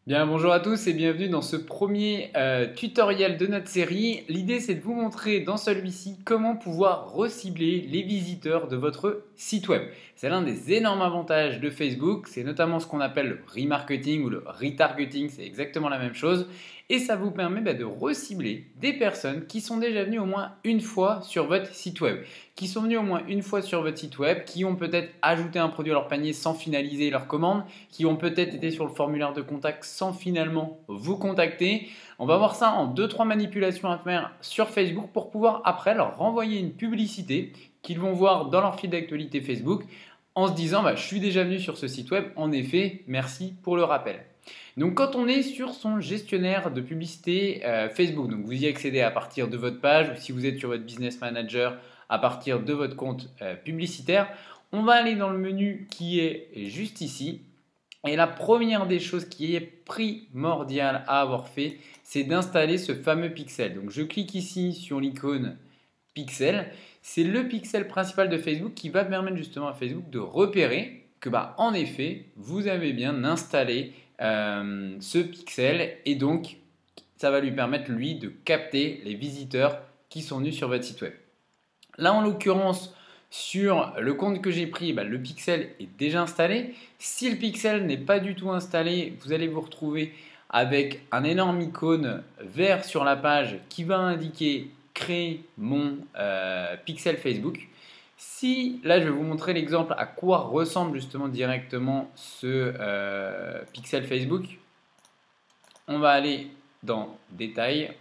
Bien, bonjour à tous et bienvenue dans ce premier tutoriel de notre série. L'idée, c'est de vous montrer dans celui-ci comment pouvoir recibler les visiteurs de votre site web. C'est l'un des énormes avantages de Facebook, c'est notamment ce qu'on appelle le remarketing ou le retargeting, c'est exactement la même chose. Et ça vous permet de recibler des personnes qui sont déjà venues au moins une fois sur votre site web. Qui sont venues au moins une fois sur votre site web, qui ont peut-être ajouté un produit à leur panier sans finaliser leur commande, qui ont peut-être été sur le formulaire de contact sans finalement vous contacter. On va voir ça en 2-3 manipulations à faire sur Facebook pour pouvoir après leur renvoyer une publicité qu'ils vont voir dans leur fil d'actualité Facebook en se disant je suis déjà venu sur ce site web, en effet, merci pour le rappel. Donc quand on est sur son gestionnaire de publicité Facebook, donc vous y accédez à partir de votre page ou si vous êtes sur votre business manager à partir de votre compte publicitaire, on va aller dans le menu qui est juste ici. Et la première des choses qui est primordiale à avoir fait, c'est d'installer ce fameux pixel. Donc je clique ici sur l'icône pixel. C'est le pixel principal de Facebook qui va permettre justement à Facebook de repérer que en effet, vous avez bien installé ce pixel et donc ça va lui permettre lui de capter les visiteurs qui sont venus sur votre site web. Là en l'occurrence, sur le compte que j'ai pris, le pixel est déjà installé. Si le pixel n'est pas du tout installé, vous allez vous retrouver avec un énorme icône vert sur la page qui va indiquer créer mon pixel Facebook. Si là je vais vous montrer l'exemple à quoi ressemble justement directement ce pixel Facebook, on va aller dans détails.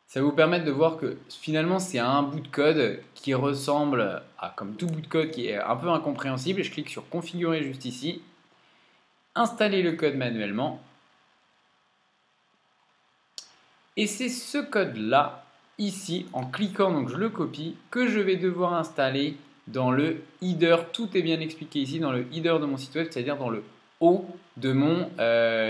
Ça va vous permettre de voir que finalement c'est un bout de code qui ressemble à, comme tout bout de code qui est un peu incompréhensible. Je clique sur configurer juste ici, installer le code manuellement. Et c'est ce code là, ici, en cliquant, donc je le copie, que je vais devoir installer dans le header. Tout est bien expliqué ici dans le header de mon site web, c'est-à-dire dans le haut de mon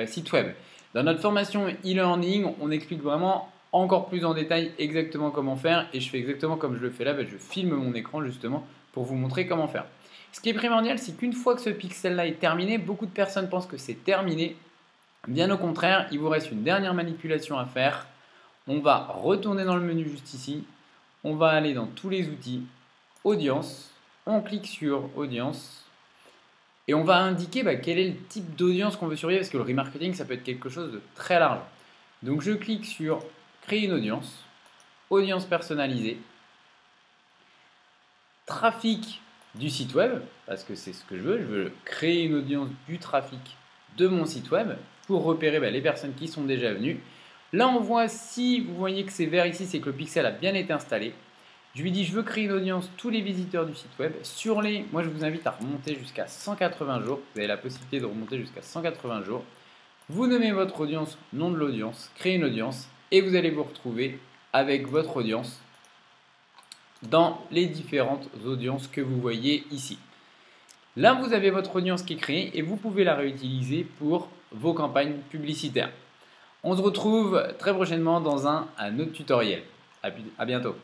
site web. Dans notre formation e-learning, on explique vraiment encore plus en détail exactement comment faire et je fais exactement comme je le fais là, je filme mon écran justement pour vous montrer comment faire. Ce qui est primordial, c'est qu'une fois que ce pixel là est terminé, beaucoup de personnes pensent que c'est terminé. Bien au contraire, il vous reste une dernière manipulation à faire. On va retourner dans le menu juste ici, on va aller dans tous les outils, audience, on clique sur audience et on va indiquer quel est le type d'audience qu'on veut surveiller parce que le remarketing ça peut être quelque chose de très large. Donc je clique sur créer une audience, audience personnalisée, trafic du site web, parce que c'est ce que je veux créer une audience du trafic de mon site web pour repérer les personnes qui sont déjà venues. Là on voit, si vous voyez que c'est vert ici, c'est que le pixel a bien été installé. Je lui dis je veux créer une audience tous les visiteurs du site web. Moi je vous invite à remonter jusqu'à 180 jours, vous avez la possibilité de remonter jusqu'à 180 jours. Vous nommez votre audience, nom de l'audience, créez une audience et vous allez vous retrouver avec votre audience dans les différentes audiences que vous voyez ici. Là, vous avez votre audience qui est créée et vous pouvez la réutiliser pour vos campagnes publicitaires. On se retrouve très prochainement dans un autre tutoriel. À bientôt.